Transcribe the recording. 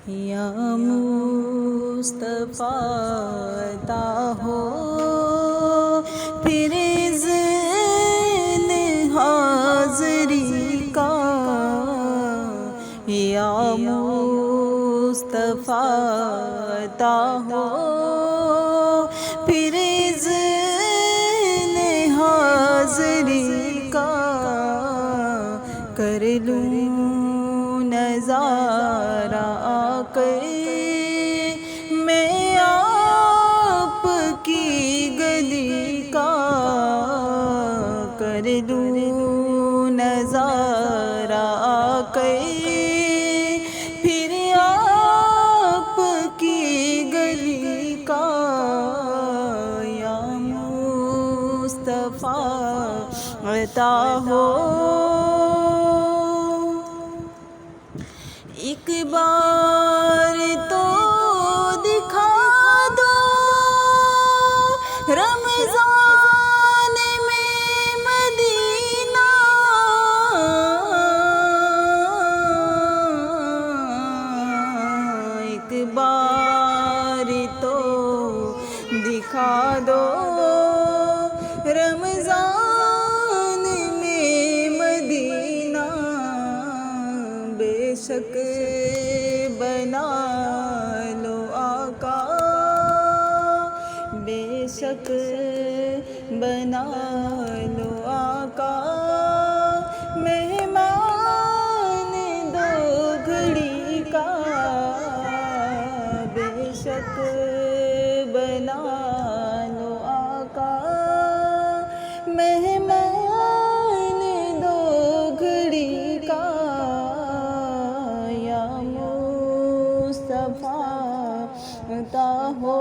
یا مصطفیٰ عطا ہو پھر اذن حاضری کا، یا مصطفیٰ عطا ہو پھر اذن حاضری کا، کر لوں نظارہ آ کر میں آپ کی گلی کا، کر لوں نظارہ آ کر پھر آپ کی گلی کا، یا مصطفیٰ عطا ہو ایک بار تو دکھا دو رمضان میں مدینہ، ایک بار تو دکھا دو رمضان میں مدینہ، بے شک بنا لو آقا، بے شک بنا لو آقا، مہمان دو گھڑی کا، بے شک بنا لو آقا، مہمان دو گھڑی کا، یا مصطفیٰ عطا ہو